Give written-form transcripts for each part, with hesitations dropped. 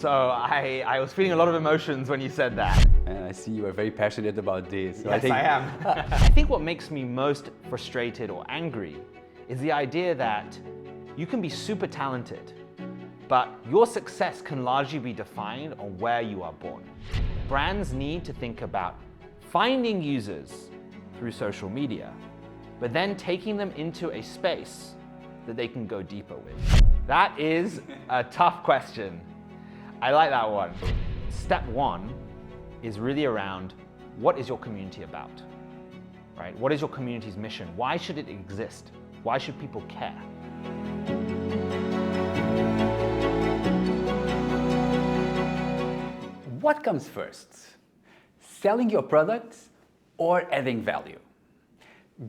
So I was feeling a lot of emotions when you said that. And I see you are very passionate about this. So Yes, I am. I think what makes me most frustrated or angry is the idea that you can be super talented, but your success can largely be defined on where you are born. Brands need to think about finding users through social media, but then taking them into a space that they can go deeper with. That is a tough question. I like that one. Step one is really around what is your community about, right? What is your community's mission? Why should it exist? Why should people care? What comes first? Selling your products or adding value?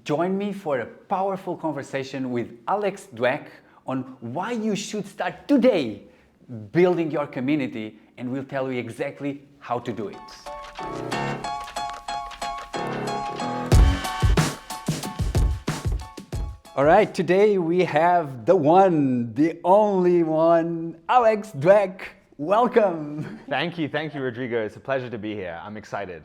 Join me for a powerful conversation with Alex Dwek on why you should start today building your community, and we'll tell you exactly how to do it. All right, today we have the one, the only one, Alex Dwek. Welcome. Thank you, Rodrigo. It's a pleasure to be here. I'm excited.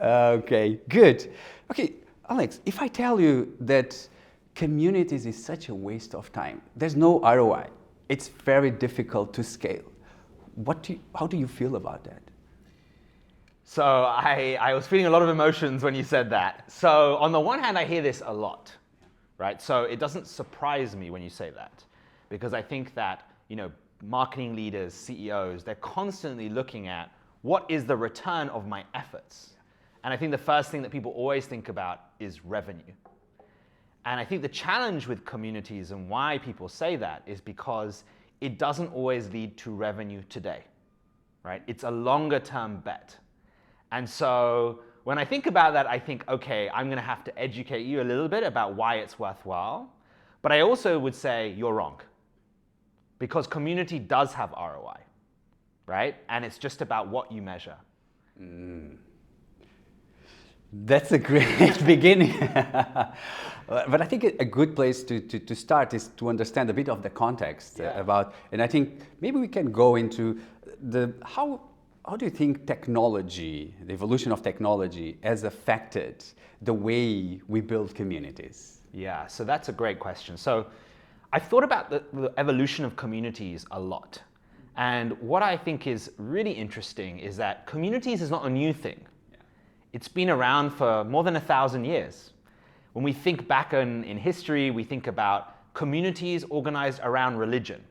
Okay, good. Okay, Alex, if I tell you that communities is such a waste of time, there's no ROI, it's very difficult to scale. How do you feel about that? So I was feeling a lot of emotions when you said that. So on the one hand, I hear this a lot, right? So it doesn't surprise me when you say that, because I think that, marketing leaders, CEOs, they're constantly looking at what is the return of my efforts. And I think the first thing that people always think about is revenue. And I think the challenge with communities and why people say that is because it doesn't always lead to revenue today, right? It's a longer term bet. And so when I think about that, I think, okay, I'm gonna have to educate you a little bit about why it's worthwhile. But I also would say you're wrong, because community does have ROI, right? And it's just about what you measure. That's a great beginning. But I think a good place to start is to understand a bit of the context about, and I think maybe we can go into how do you think technology, the evolution of technology, has affected the way we build communities? Yeah, so that's a great question. So I've thought about the evolution of communities a lot. And what I think is really interesting is that communities is not a new thing. It's been around for more than 1,000 years. When we think back in history, we think about communities organized around religion.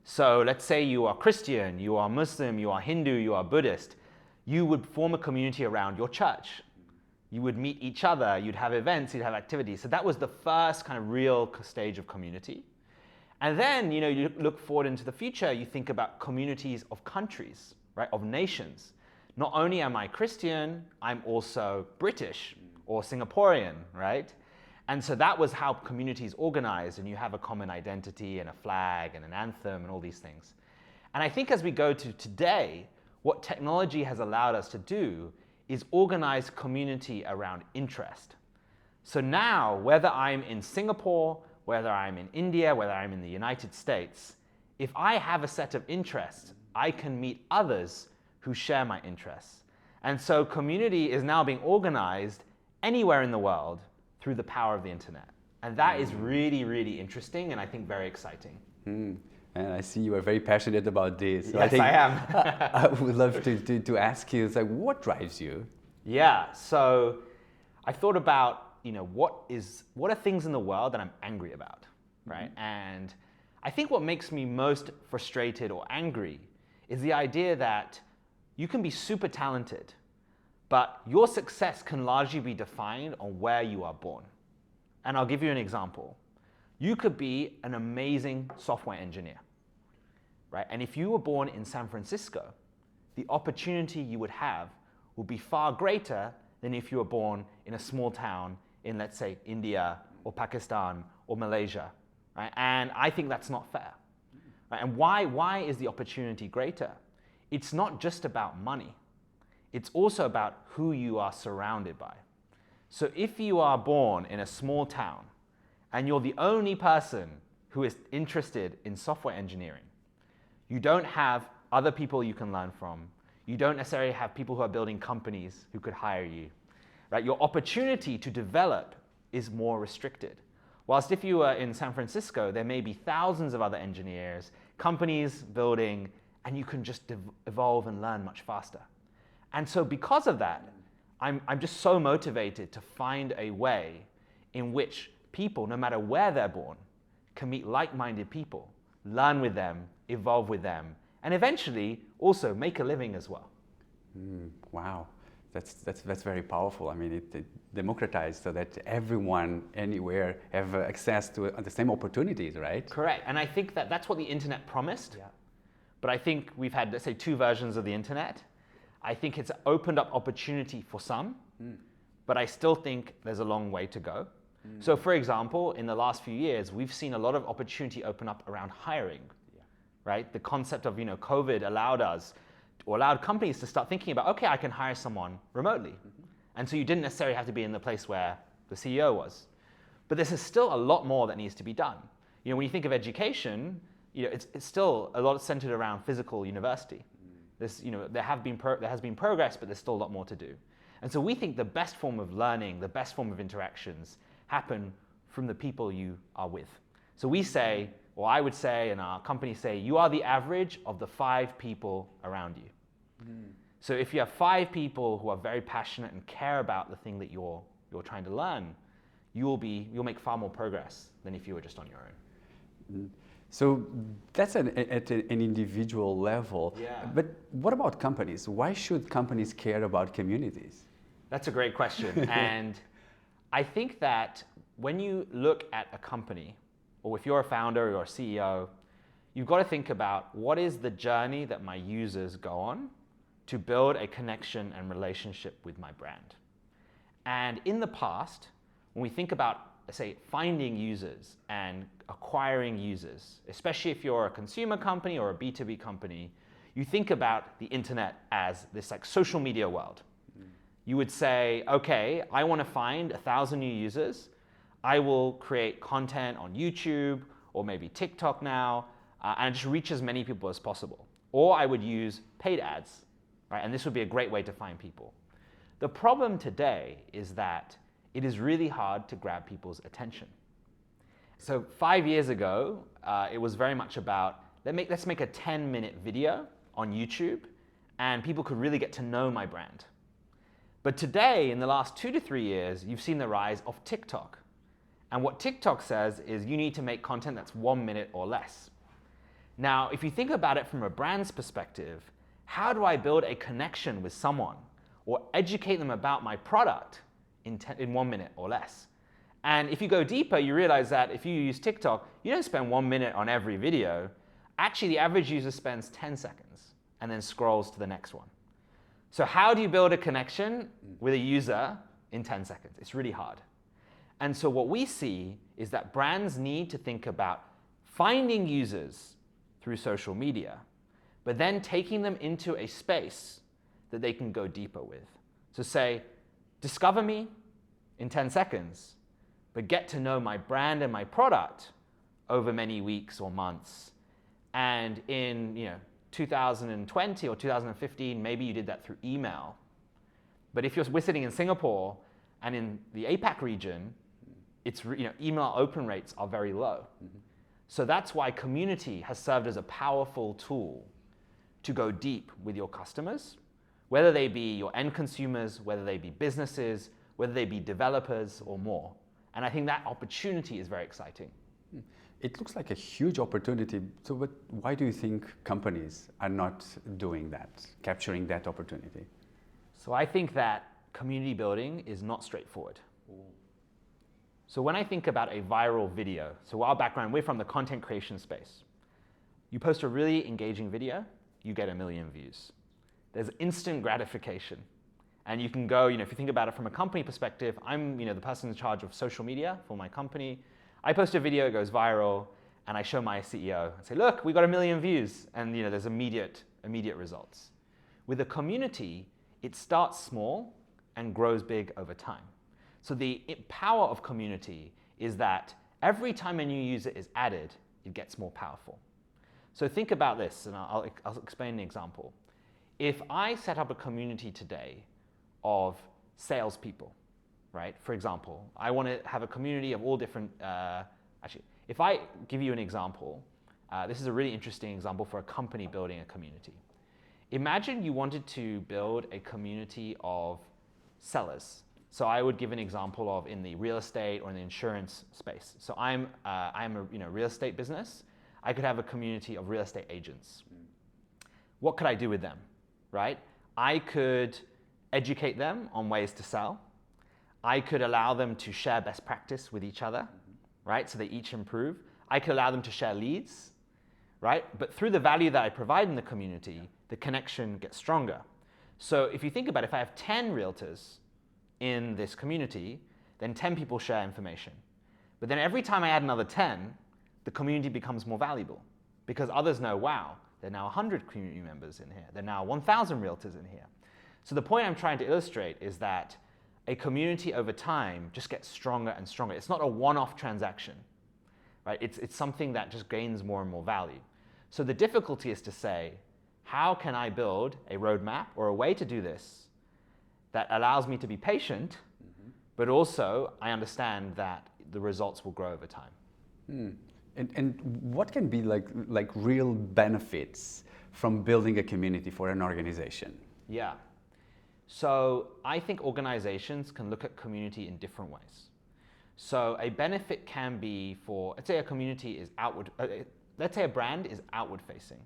So let's say you are Christian, you are Muslim, you are Hindu, you are Buddhist. You would form a community around your church. You would meet each other, you'd have events, you'd have activities. So that was the first kind of real stage of community. And then, you look forward into the future, you think about communities of countries, right, of nations. Not only am I Christian, I'm also British or Singaporean, right? And so that was how communities organized, and you have a common identity and a flag and an anthem and all these things. And I think as we go to today, what technology has allowed us to do is organize community around interest. So now, whether I'm in Singapore, whether I'm in India, whether I'm in the United States, if I have a set of interests, I can meet others who share my interests. And so community is now being organized anywhere in the world through the power of the internet. And that is really, really interesting and I think very exciting. And I see you are very passionate about this. So Yes, I am. I would love to ask you, what drives you? Yeah, so I thought about, what are things in the world that I'm angry about, right? And I think what makes me most frustrated or angry is the idea that you can be super talented, but your success can largely be defined on where you are born. And I'll give you an example. You could be an amazing software engineer, right? And if you were born in San Francisco, the opportunity you would have would be far greater than if you were born in a small town in, let's say, India or Pakistan or Malaysia, right? And I think that's not fair, right? And why is the opportunity greater? It's not just about money. It's also about who you are surrounded by. So if you are born in a small town and you're the only person who is interested in software engineering, you don't have other people you can learn from. You don't necessarily have people who are building companies who could hire you, right? Your opportunity to develop is more restricted. Whilst if you were in San Francisco, there may be thousands of other engineers, companies building, and you can just evolve and learn much faster. And so because of that, I'm just so motivated to find a way in which people, no matter where they're born, can meet like-minded people, learn with them, evolve with them, and eventually also make a living as well. Wow, that's very powerful. I mean, it democratized so that everyone, anywhere, have access to the same opportunities, right? Correct, and I think that that's what the internet promised. Yeah. But I think we've had, let's say, 2 versions of the internet. I think it's opened up opportunity for some, but I still think there's a long way to go. So for example, in the last few years, we've seen a lot of opportunity open up around hiring, right? The concept of, COVID allowed companies to start thinking about, okay, I can hire someone remotely. And so you didn't necessarily have to be in the place where the CEO was. But this is still a lot more that needs to be done. When you think of education, it's still a lot centered around physical university. There has been progress, but there's still a lot more to do. And so we think the best form of learning, the best form of interactions happen from the people you are with. So we say, or I would say, and our company say, you are the average of the 5 people around you. So if you have 5 people who are very passionate and care about the thing that you're trying to learn, you'll make far more progress than if you were just on your own. So that's at an individual level. Yeah. But what about companies? Why should companies care about communities? That's a great question. And I think that when you look at a company, or if you're a founder or a CEO, you've got to think about what is the journey that my users go on to build a connection and relationship with my brand. And in the past, when we think about, say, finding users and acquiring users, especially if you're a consumer company or a B2B company, you think about the internet as this like social media world. You would say, okay, I want to find 1,000 new users. I will create content on YouTube or maybe TikTok now, and just reach as many people as possible. Or I would use paid ads, right? And this would be a great way to find people. The problem today is that it is really hard to grab people's attention. So 5 years ago, it was very much about, let's make a 10-minute video on YouTube, and people could really get to know my brand. But today, in the last 2 to 3 years, you've seen the rise of TikTok. And what TikTok says is you need to make content that's 1 minute or less. Now, if you think about it from a brand's perspective, how do I build a connection with someone or educate them about my product in 1 minute or less? And if you go deeper, you realize that if you use TikTok, you don't spend 1 minute on every video. Actually, the average user spends 10 seconds and then scrolls to the next one. So how do you build a connection with a user in 10 seconds? It's really hard. And so what we see is that brands need to think about finding users through social media, but then taking them into a space that they can go deeper with. So say, discover me in 10 seconds, but get to know my brand and my product over many weeks or months. And in 2020 or 2015, maybe you did that through email. But if we're sitting in Singapore and in the APAC region, email open rates are very low. So that's why community has served as a powerful tool to go deep with your customers, whether they be your end consumers, whether they be businesses, whether they be developers or more. And I think that opportunity is very exciting. It looks like a huge opportunity. So but why do you think companies are not doing that, capturing that opportunity? So I think that community building is not straightforward. So when I think about a viral video, so our background, we're from the content creation space. You post a really engaging video, you get 1 million views. There's instant gratification. And you can go, if you think about it from a company perspective, I'm the person in charge of social media for my company. I post a video, it goes viral, and I show my CEO and say, look, we got 1 million views. And there's immediate results. With a community, it starts small and grows big over time. So the power of community is that every time a new user is added, it gets more powerful. So think about this, and I'll explain the example. If I set up a community today of salespeople, right? For example, I want to have a community of all different, actually, if I give you an example, this is a really interesting example for a company building a community. Imagine you wanted to build a community of sellers. So I would give an example of in the real estate or in the insurance space. So I'm a real estate business. I could have a community of real estate agents. What could I do with them, right? I could educate them on ways to sell. I could allow them to share best practice with each other, right? So they each improve. I could allow them to share leads, right? But through the value that I provide in the community, the connection gets stronger. So if you think about it, if I have 10 realtors in this community, then 10 people share information. But then every time I add another 10, the community becomes more valuable because others know, wow, there are now 100 community members in here. There are now 1,000 realtors in here. So the point I'm trying to illustrate is that a community over time just gets stronger and stronger. It's not a one-off transaction, right? It's something that just gains more and more value. So the difficulty is to say, how can I build a roadmap or a way to do this that allows me to be patient, but also I understand that the results will grow over time. And what can be like real benefits from building a community for an organization? Yeah. So I think organizations can look at community in different ways. So a benefit can be for, let's say a community is outward, let's say a brand is outward facing.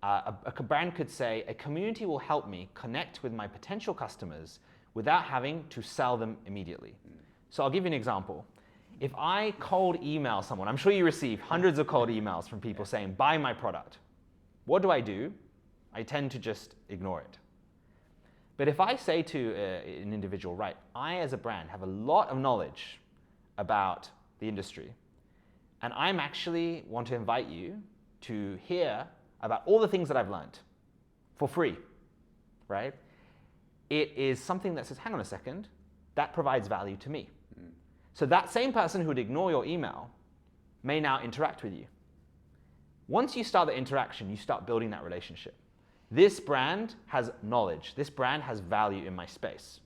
A brand could say, a community will help me connect with my potential customers without having to sell them immediately. So I'll give you an example. If I cold email someone, I'm sure you receive hundreds of cold emails from people saying, buy my product. What do? I tend to just ignore it. But if I say to an individual, right, I as a brand have a lot of knowledge about the industry, and I'm actually want to invite you to hear about all the things that I've learned for free, right? It is something that says, hang on a second, that provides value to me. So that same person who would ignore your email may now interact with you. Once you start the interaction, you start building that relationship. This brand has knowledge. This brand has value in my space.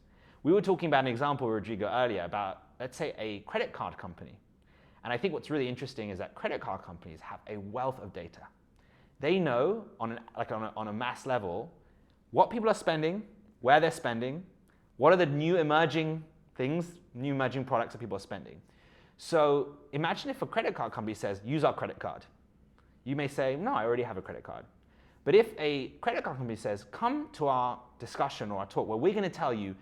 We were talking about an example, Rodrigo, earlier about, let's say, a credit card company. And I think what's really interesting is that credit card companies have a wealth of data. They know on a mass level what people are spending, where they're spending, what are the new emerging things, new emerging products that people are spending. So imagine if a credit card company says, use our credit card. You may say, no, I already have a credit card. But if a credit card company says, come to our discussion or our talk where we're going to tell you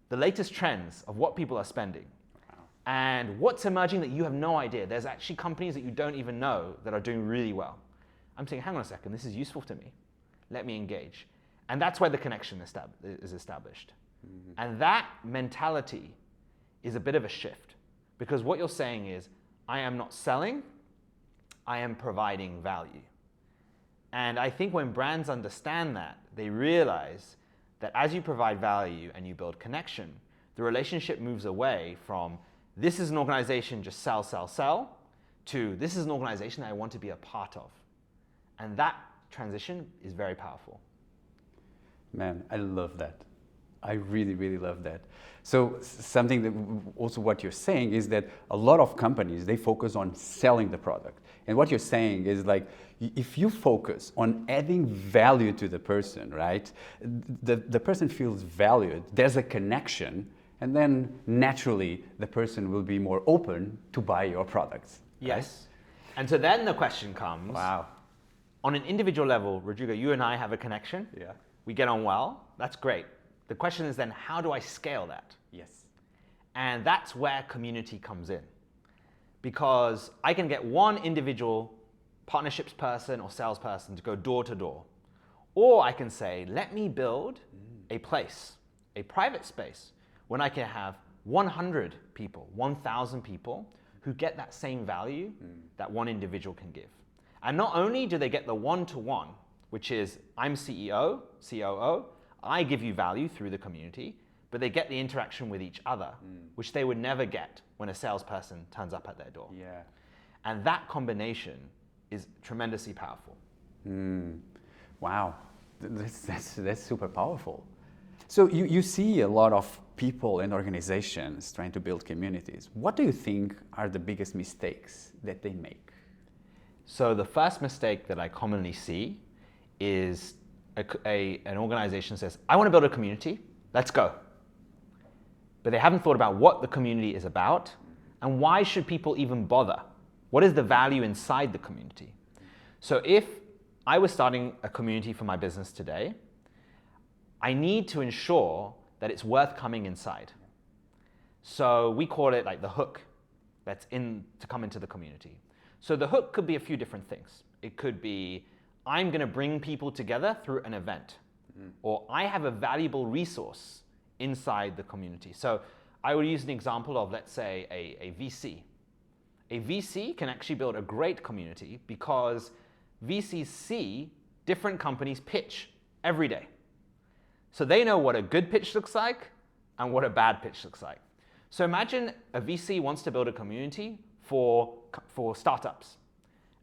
the latest trends of what people are spending and what's emerging that you have no idea. There's actually companies that you don't even know that are doing really well. I'm saying, hang on a second, this is useful to me. Let me engage. And that's where the connection is established. And that mentality is a bit of a shift because what you're saying is, I am not selling, I am providing value. And I think when brands understand that, they realize that as you provide value and you build connection, the relationship moves away from this is an organization just sell, sell, sell, to this is an organization that I want to be a part of. And that transition is very powerful. Man, I love that. I really, really love that. So something that also what you're saying is that a lot of companies, they focus on selling the product. And what you're saying is like, if you focus on adding value to the person, right? The person feels valued, there's a connection, and then naturally the person will be more open to buy your products. Yes. Right? And so then the question comes, wow. On an individual level, Rodrigo, you and I have a connection. Yeah. We get on well. That's great. The question is then, how do I scale that? Yes. And that's where community comes in. Because I can get one individual partnerships person or salesperson to go door to door. Or I can say, let me build a place, a private space, when I can have 100 people, 1,000 people who get that same value that one individual can give. And not only do they get the one-to-one, which is I'm CEO, COO, I give you value through the community, but they get the interaction with each other, which they would never get when a salesperson turns up at their door. Yeah. And that combination is tremendously powerful. Wow, that's super powerful. So you see a lot of people and organizations trying to build communities. What do you think are the biggest mistakes that they make? So the first mistake that I commonly see is an organization says, I want to build a community, let's go. But they haven't thought about what the community is about and why should people even bother? What is the value inside the community? So if I was starting a community for my business today, I need to ensure that it's worth coming inside. So we call it like the hook that's in to come into the community. So the hook could be a few different things. It could be, I'm going to bring people together through an event, or I have a valuable resource inside the community. So I would use an example of, let's say, a VC. A VC can actually build a great community because VCs see different companies pitch every day. So they know what a good pitch looks like and what a bad pitch looks like. So imagine a VC wants to build a community for startups,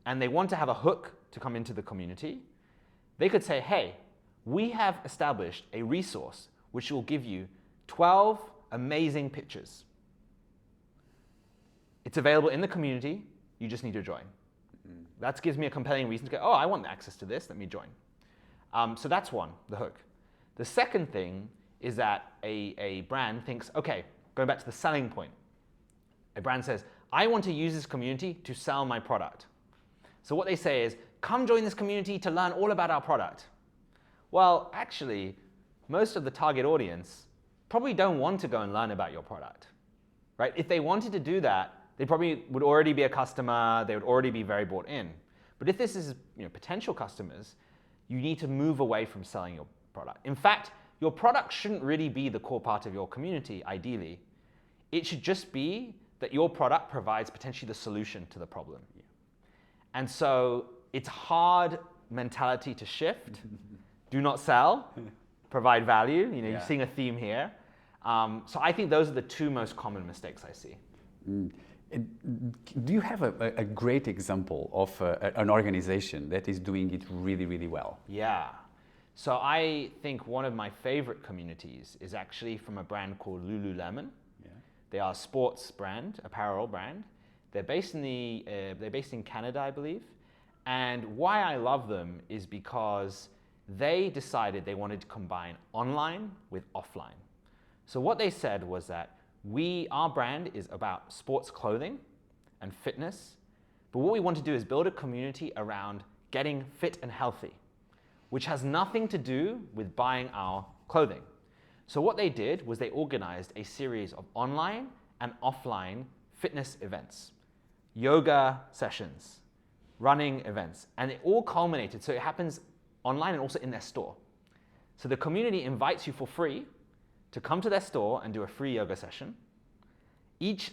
and they want to have a hook to come into the community. They could say, hey, we have established a resource which will give you 12 amazing pitches. It's available in the community, you just need to join. That gives me a compelling reason to go, oh, I want access to this, let me join. So that's one, the hook. The second thing is that a brand thinks, okay, going back to the selling point. A brand says, I want to use this community to sell my product. So what they say is, come join this community to learn all about our product. Well, actually, most of the target audience probably don't want to go and learn about your product, right? If they wanted to do that, they probably would already be a customer, they would already be very bought in. But if this is potential customers, you need to move away from selling your product. In fact, your product shouldn't really be the core part of your community, ideally. It should just be that your product provides potentially the solution to the problem. And so it's hard mentality to shift. Do not sell, provide value. You're seeing a theme here. So I think those are the two most common mistakes I see. Do you have a great example of an organization that is doing it really, really well? Yeah. So I think one of my favorite communities is actually from a brand called Lululemon. Yeah. They are a sports brand, apparel brand. They're based in Canada, I believe. And why I love them is because they decided they wanted to combine online with offline. So what they said was that our brand is about sports clothing and fitness, but what we want to do is build a community around getting fit and healthy, which has nothing to do with buying our clothing. So what they did was they organized a series of online and offline fitness events, yoga sessions, running events, and it all culminated. So it happens online and also in their store. So the community invites you for free to come to their store and do a free yoga session. Each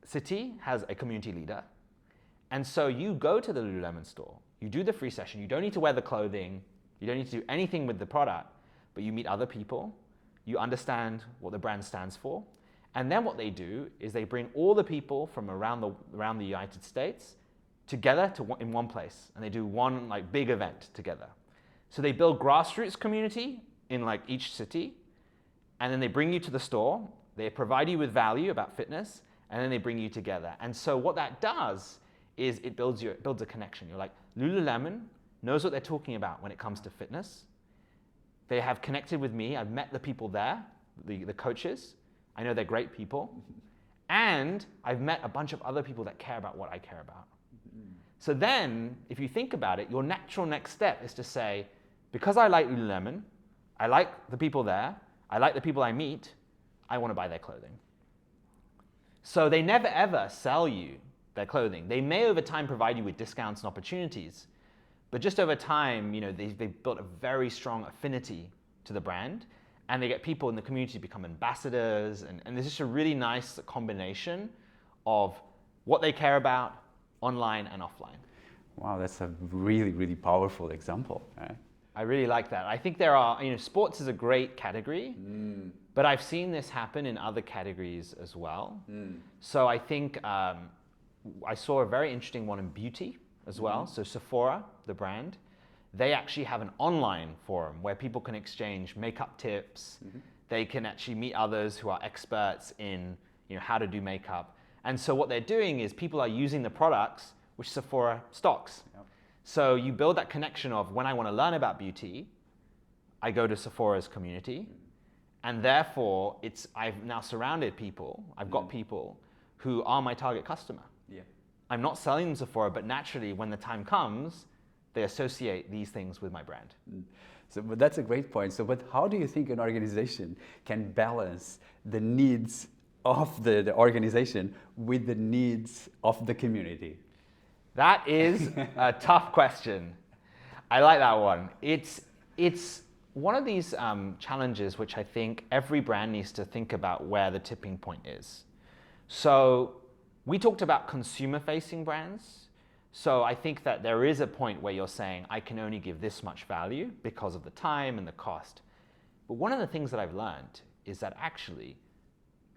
city has a community leader. And so you go to the Lululemon store, you do the free session, you don't need to wear the clothing, you don't need to do anything with the product, but you meet other people, you understand what the brand stands for, and then what they do is they bring all the people from around the United States together in one place, and they do one big event together. So they build grassroots community in each city, and then they bring you to the store, they provide you with value about fitness, and then they bring you together. And so what that does is it builds a connection. You're like, Lululemon knows what they're talking about when it comes to fitness. They have connected with me. I've met the people there, the coaches. I know they're great people. And I've met a bunch of other people that care about what I care about. So then, if you think about it, your natural next step is to say, because I like Lululemon, I like the people there, I like the people I meet, I want to buy their clothing. So they never ever sell you their clothing. They may over time provide you with discounts and opportunities, but just over time, they've built a very strong affinity to the brand, and they get people in the community to become ambassadors, and there's just a really nice combination of what they care about online and offline. Wow, that's a really, really powerful example. Right? I really like that. I think there are, sports is a great category, but I've seen this happen in other categories as well. So I think I saw a very interesting one in beauty as well. So Sephora, the brand, they actually have an online forum where people can exchange makeup tips. They can actually meet others who are experts in how to do makeup. And so what they're doing is people are using the products which Sephora stocks. Yep. So you build that connection of when I want to learn about beauty, I go to Sephora's community, and therefore I've now surrounded people, I've got people who are my target customer. Yeah. I'm not selling them Sephora, but naturally when the time comes, they associate these things with my brand. So, but that's a great point. So, but how do you think an organization can balance the needs of the organization with the needs of the community? That is a tough question. I like that one. It's one of these challenges which I think every brand needs to think about where the tipping point is. So we talked about consumer-facing brands. So I think that there is a point where you're saying, I can only give this much value because of the time and the cost. But one of the things that I've learned is that actually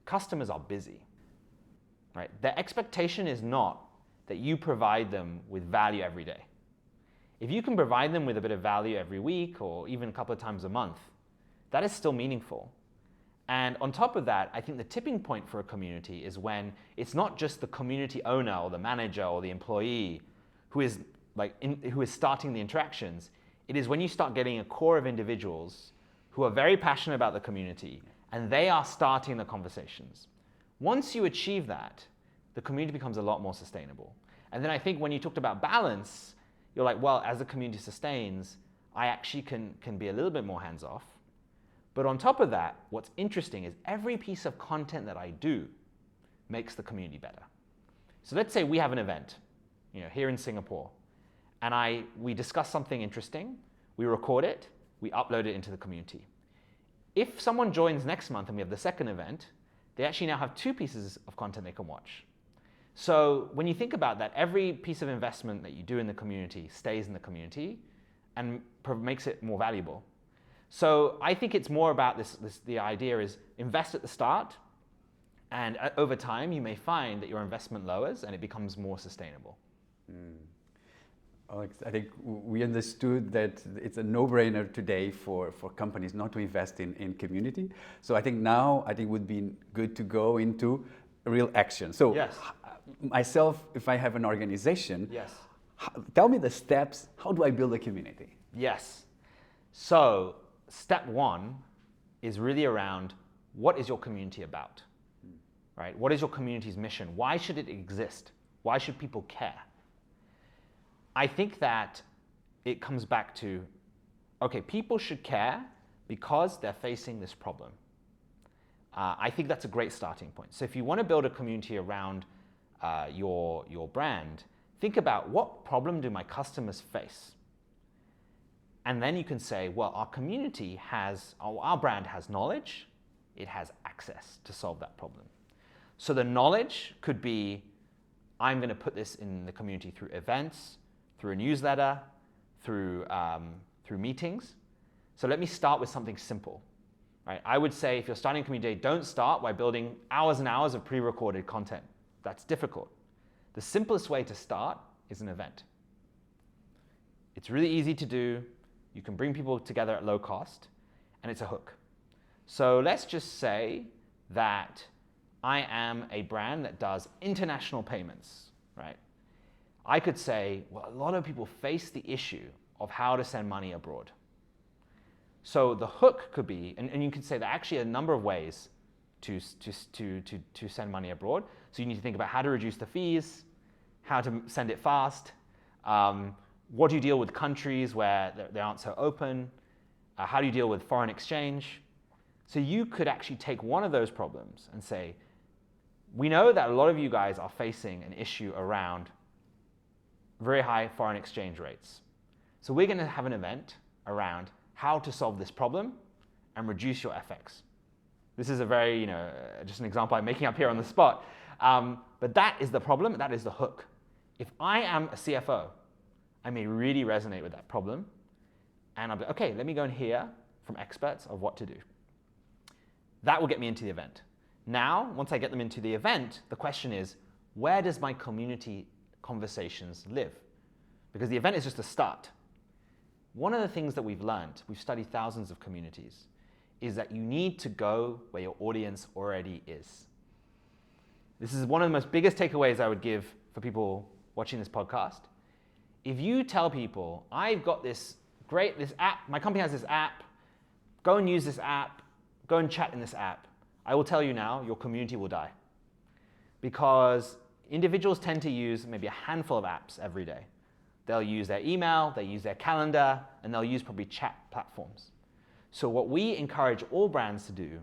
customers are busy, right? Their expectation is not that you provide them with value every day. If you can provide them with a bit of value every week or even a couple of times a month, that is still meaningful. And on top of that, I think the tipping point for a community is when it's not just the community owner or the manager or the employee who is starting the interactions. It is when you start getting a core of individuals who are very passionate about the community and they are starting the conversations. Once you achieve that, the community becomes a lot more sustainable. And then I think when you talked about balance, you're like, well, as the community sustains, I actually can be a little bit more hands-off. But on top of that, what's interesting is every piece of content that I do makes the community better. So let's say we have an event, here in Singapore, and we discuss something interesting, we record it, we upload it into the community. If someone joins next month and we have the second event, they actually now have 2 pieces of content they can watch. So when you think about that, every piece of investment that you do in the community stays in the community and makes it more valuable. So I think it's more about the idea is invest at the start, and over time you may find that your investment lowers and it becomes more sustainable. Alex, I think we understood that it's a no-brainer today for companies not to invest in community. So I think now it would be good to go into real action. So yes. Myself, if I have an organization, yes. Tell me the steps. How do I build a community? Yes. So step 1 is really around what is your community about, right? What is your community's mission? Why should it exist? Why should people care? I think that it comes back to, okay, people should care because they're facing this problem. I think that's a great starting point. So if you want to build a community around your brand, think about what problem do my customers face? And then you can say, well, our brand has knowledge, it has access to solve that problem. So the knowledge could be, I'm going to put this in the community through events, through a newsletter, through meetings. So let me start with something simple. Right? I would say if you're starting a community, don't start by building hours and hours of pre-recorded content. That's difficult. The simplest way to start is an event. It's really easy to do. You can bring people together at low cost, and it's a hook. So let's just say that I am a brand that does international payments, right? I could say, well, a lot of people face the issue of how to send money abroad. So the hook could be, and you could say there are actually a number of ways to send money abroad. So you need to think about how to reduce the fees, how to send it fast, what do you deal with countries where they aren't so open, how do you deal with foreign exchange. So you could actually take one of those problems and say, we know that a lot of you guys are facing an issue around very high foreign exchange rates. So we're going to have an event around how to solve this problem and reduce your FX. This is a very, just an example I'm making up here on the spot. But that is the problem, that is the hook. If I am a CFO, I may really resonate with that problem. And I'll be, okay, let me go and hear from experts of what to do. That will get me into the event. Now, once I get them into the event, the question is, where does my community conversations live? Because the event is just a start. one of the things that we've studied thousands of communities, is that you need to go where your audience already is. This is one of the most biggest takeaways I would give for people watching this podcast. If you tell people, I've got this app, my company has this app, go and use this app, go and chat in this app, I will tell you now, your community will die. Because individuals tend to use maybe a handful of apps every day. They'll use their email, they use their calendar, and they'll use probably chat platforms. So what we encourage all brands to do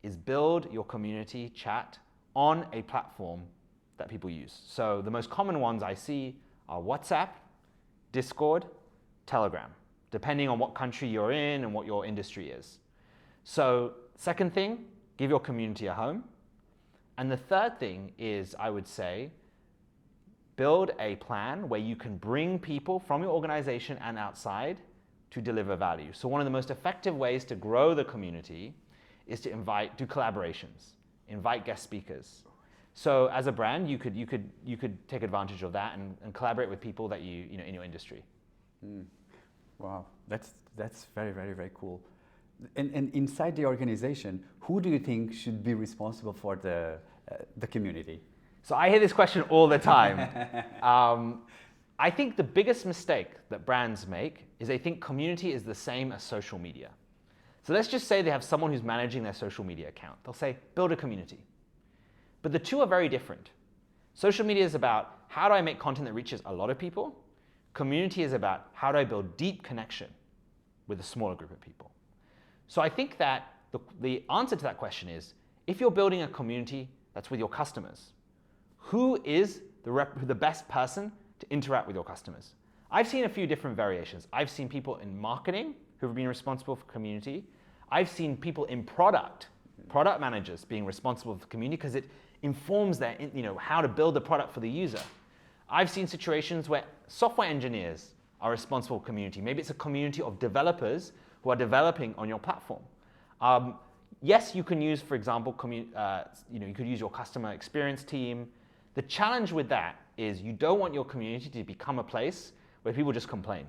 is build your community chat on a platform that people use. So the most common ones I see are WhatsApp, Discord, Telegram, depending on what country you're in and what your industry is. So second thing, give your community a home. And the third thing is, I would say, build a plan where you can bring people from your organization and outside to deliver value. So one of the most effective ways to grow the community is to do collaborations, invite guest speakers. So as a brand, you could take advantage of that and collaborate with people that you know in your industry. Wow, that's very, very, very cool. And inside the organization, who do you think should be responsible for the community? So I hear this question all the time. I think the biggest mistake that brands make is they think community is the same as social media. So let's just say they have someone who's managing their social media account. They'll say, build a community. But the two are very different. Social media is about how do I make content that reaches a lot of people? Community is about how do I build deep connection with a smaller group of people? So I think that the answer to that question is, if you're building a community that's with your customers, who is the best person to interact with your customers? I've seen a few different variations. I've seen people in marketing who have been responsible for community. I've seen people in product managers being responsible for community because it informs their, how to build the product for the user. I've seen situations where software engineers are responsible for community. Maybe it's a community of developers who are developing on your platform. Yes, you can use, for example, you could use your customer experience team. The challenge with that is you don't want your community to become a place where people just complain.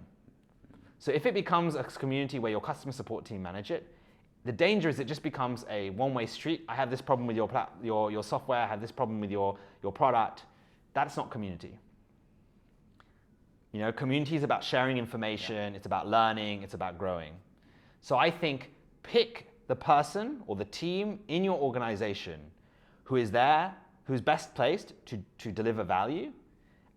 So if it becomes a community where your customer support team manage it, the danger is it just becomes a one-way street. I have this problem with your software, I have this problem with your product. That's not community. Community is about sharing information, it's about learning, it's about growing. So I think pick the person or the team in your organization who is there, who's best placed to deliver value,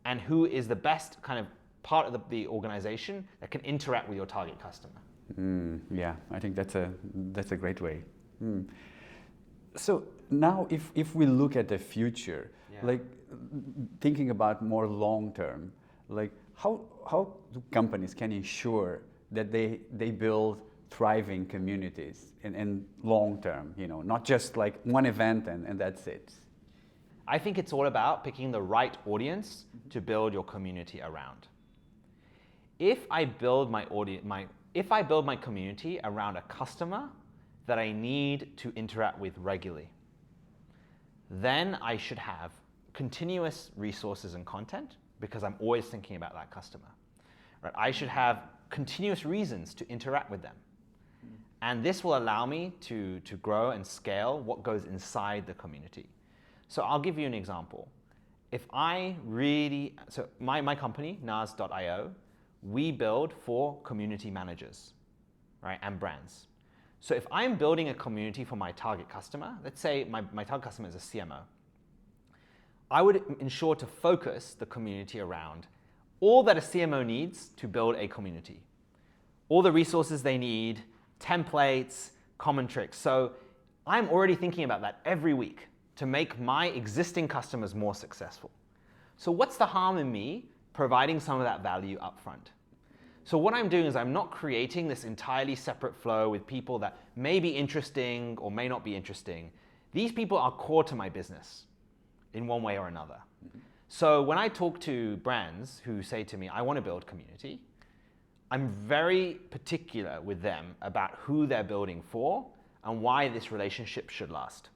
and who is the best kind of part of the organization that can interact with your target customer. Yeah, I think that's a great way. So now if we look at the future, like thinking about more long term, like how do companies can ensure that they build thriving communities and long term, not just like one event and that's it? I think it's all about picking the right audience to build your community around. If I build my community around a customer that I need to interact with regularly, then I should have continuous resources and content because I'm always thinking about that customer. Right? I should have continuous reasons to interact with them. And this will allow me to grow and scale what goes inside the community. So I'll give you an example. My company, NAS.io, we build for community managers, right, and brands. So if I'm building a community for my target customer, let's say my target customer is a CMO, I would ensure to focus the community around all that a CMO needs to build a community. All the resources they need, templates, common tricks. So I'm already thinking about that every week to make my existing customers more successful. So what's the harm in me providing some of that value up front? So what I'm doing is I'm not creating this entirely separate flow with people that may be interesting or may not be interesting. These people are core to my business in one way or another. So when I talk to brands who say to me, I want to build community, I'm very particular with them about who they're building for and why this relationship should last.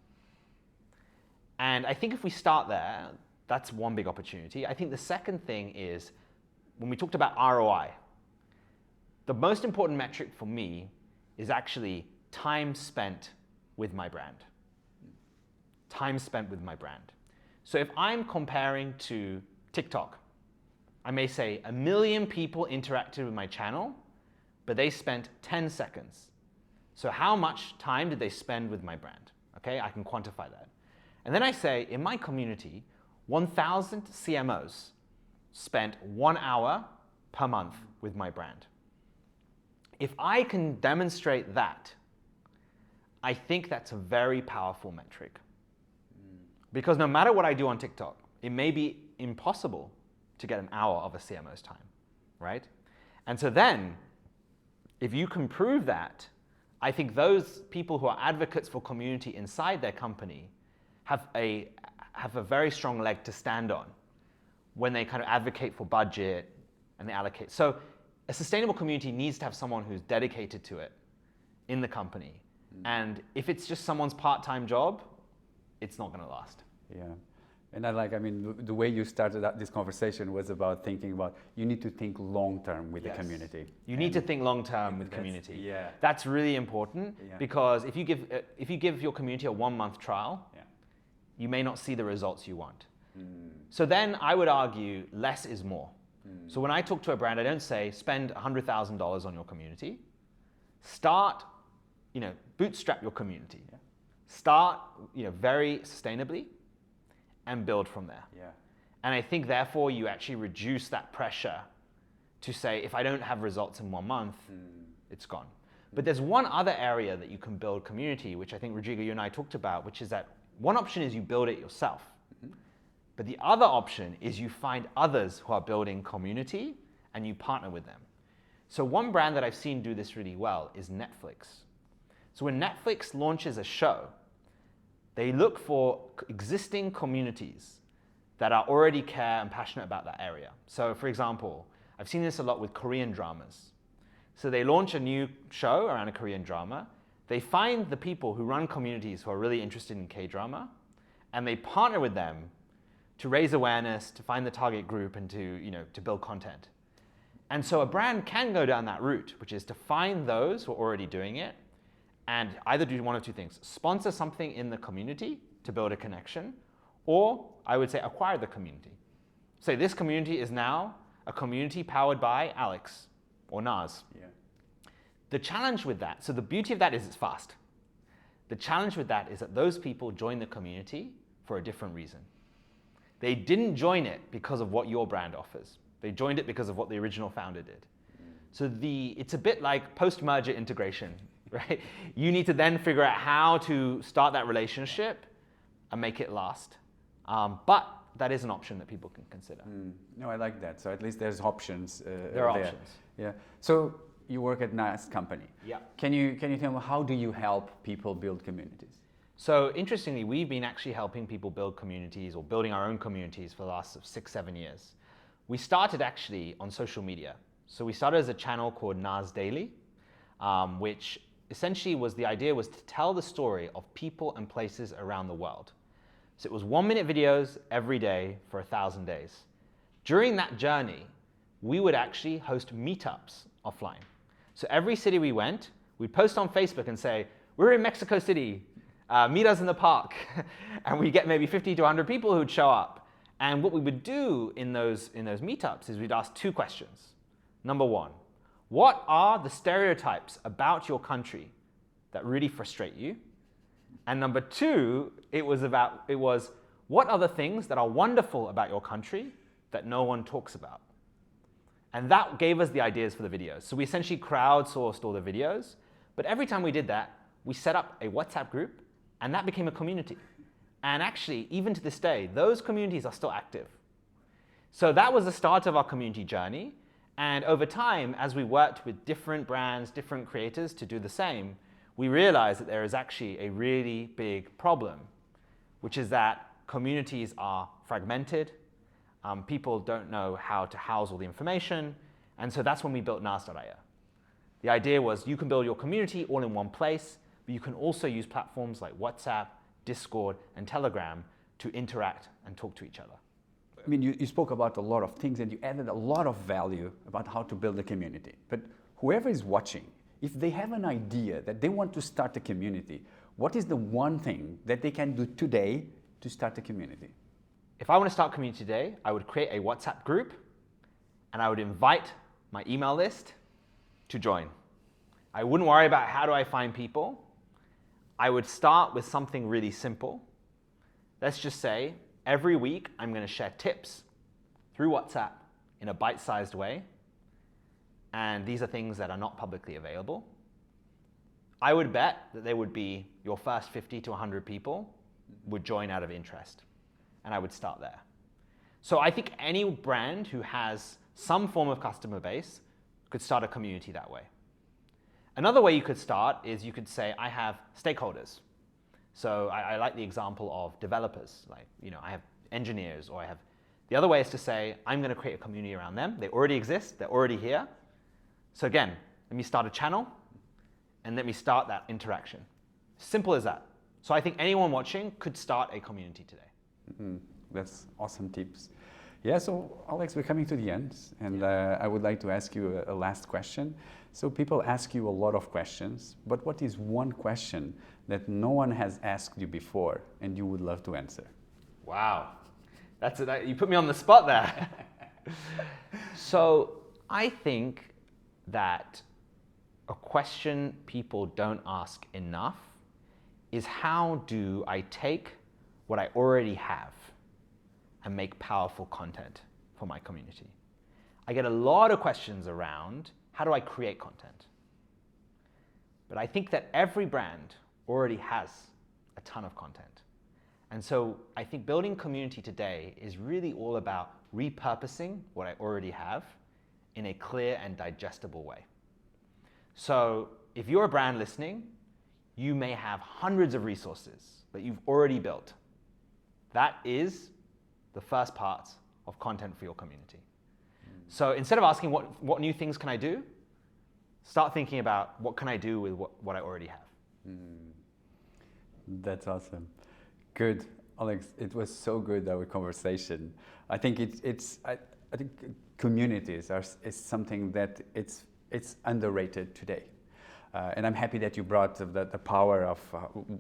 And I think if we start there, that's one big opportunity. I think the second thing is, when we talked about ROI, the most important metric for me is actually time spent with my brand. Time spent with my brand. So if I'm comparing to TikTok, I may say 1 million people interacted with my channel, but they spent 10 seconds. So how much time did they spend with my brand? Okay, I can quantify that. And then I say, in my community, 1,000 CMOs spent 1 hour per month with my brand. If I can demonstrate that, I think that's a very powerful metric. Because no matter what I do on TikTok, it may be impossible to get an hour of a CMO's time, right? And so then, if you can prove that, I think those people who are advocates for community inside their company have a very strong leg to stand on when they kind of advocate for budget and they allocate. So a sustainable community needs to have someone who's dedicated to it in the company. And if it's just someone's part-time job, it's not going to last. Yeah. And the way you started out this conversation was about thinking about, you need to think long-term with the community. You need to think long-term with community. Yeah. That's really important because if you give your community a 1-month trial, you may not see the results you want. So then I would argue less is more. So when I talk to a brand, I don't say spend $100,000 on your community. Start, bootstrap your community. Start, very sustainably and build from there. And I think therefore you actually reduce that pressure to say, if I don't have results in 1 month, it's gone. But there's one other area that you can build community, which I think Rodrigo, you and I talked about, which is that one option is you build it yourself. But the other option is you find others who are building community and you partner with them. So one brand that I've seen do this really well is Netflix. So when Netflix launches a show, they look for existing communities that are already care and passionate about that area. So for example, I've seen this a lot with Korean dramas. So they launch a new show around a Korean drama. They find the people who run communities who are really interested in K-drama, and they partner with them to raise awareness, to find the target group, and to build content. And so a brand can go down that route, which is to find those who are already doing it, and either do one of two things: sponsor something in the community to build a connection, or I would say acquire the community. Say this community is now a community powered by Alex or NAS. The challenge with that, so the beauty of that is it's fast. The challenge with that is that those people join the community for a different reason. They didn't join it because of what your brand offers. They joined it because of what the original founder did. So it's a bit like post-merger integration, right? You need to then figure out how to start that relationship and make it last. But that is an option that people can consider. No, I like that. So at least there's options. There are options. Yeah. So you work at NAS Company. Yeah. Can you tell me, how do you help people build communities? So interestingly, we've been actually helping people build communities or building our own communities for the last 6-7 years. We started actually on social media. So we started as a channel called NAS Daily, which essentially the idea was to tell the story of people and places around the world. So it was 1-minute videos every day for 1,000 days. During that journey, we would actually host meetups offline. So every city we went, we'd post on Facebook and say, we're in Mexico City, meet us in the park. And we get maybe 50 to 100 people who'd show up. And what we would do in those meetups is we'd ask 2 questions. Number 1, what are the stereotypes about your country that really frustrate you? And number 2, it was what are the things that are wonderful about your country that no one talks about? And that gave us the ideas for the videos. So we essentially crowdsourced all the videos. But every time we did that, we set up a WhatsApp group, and that became a community. And actually, even to this day, those communities are still active. So that was the start of our community journey. And over time, as we worked with different brands, different creators to do the same, we realized that there is actually a really big problem, which is that communities are fragmented. People don't know how to house all the information. And so that's when we built NAS.io. The idea was you can build your community all in one place, but you can also use platforms like WhatsApp, Discord, and Telegram to interact and talk to each other. I mean, you spoke about a lot of things and you added a lot of value about how to build a community. But whoever is watching, if they have an idea that they want to start a community, what is the one thing that they can do today to start a community? If I want to start a community today, I would create a WhatsApp group and I would invite my email list to join. I wouldn't worry about how do I find people. I would start with something really simple. Let's just say every week I'm going to share tips through WhatsApp in a bite-sized way. And these are things that are not publicly available. I would bet that there would be your first 50 to 100 people would join out of interest. And I would start there. So I think any brand who has some form of customer base could start a community that way. Another way you could start is you could say, I have stakeholders. So I like the example of developers. Like, I have engineers, or the other way is to say, I'm going to create a community around them. They already exist. They're already here. So again, let me start a channel and let me start that interaction. Simple as that. So I think anyone watching could start a community today. Mm-hmm. That's awesome tips. Yeah, so Alex, we're coming to the end, and I would like to ask you a last question. So people ask you a lot of questions, but what is one question that no one has asked you before and you would love to answer? Wow, you put me on the spot there. So I think that a question people don't ask enough is, how do I take what I already have and make powerful content for my community? I get a lot of questions around, how do I create content? But I think that every brand already has a ton of content. And so I think building community today is really all about repurposing what I already have in a clear and digestible way. So if you're a brand listening, you may have hundreds of resources that you've already built. That is the first part of content for your community. So instead of asking what new things can I do, start thinking about what can I do with what I already have. That's awesome. Good. Alex, it was so good, our conversation. I think I think communities is something that it's underrated today. And I'm happy that you brought the power of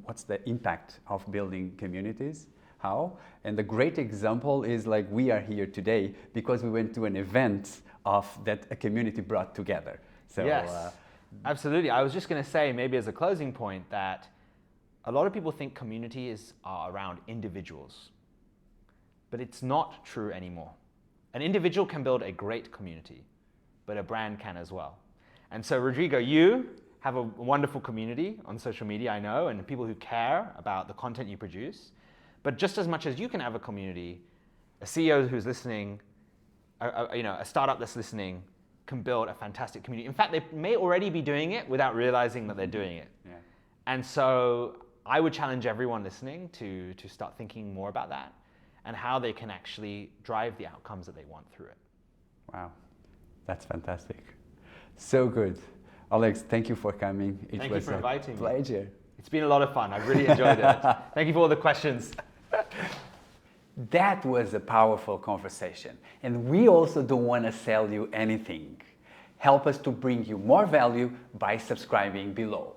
what's the impact of building communities. How? And the great example is, like, we are here today because we went to an event that a community brought together. So, yes, absolutely. I was just going to say, maybe as a closing point, that a lot of people think communities are around individuals, but it's not true anymore. An individual can build a great community, but a brand can as well. And so, Rodrigo, you have a wonderful community on social media, I know, and people who care about the content you produce. But just as much as you can have a community, a CEO who's listening, a startup that's listening, can build a fantastic community. In fact, they may already be doing it without realizing that they're doing it. Yeah. And so I would challenge everyone listening to start thinking more about that and how they can actually drive the outcomes that they want through it. Wow, that's fantastic. So good. Alex, thank you for coming. Thank you for inviting me. Pleasure. It's been a lot of fun. I've really enjoyed it. Thank you for all the questions. That was a powerful conversation. And we also don't want to sell you anything. Help us to bring you more value by subscribing below.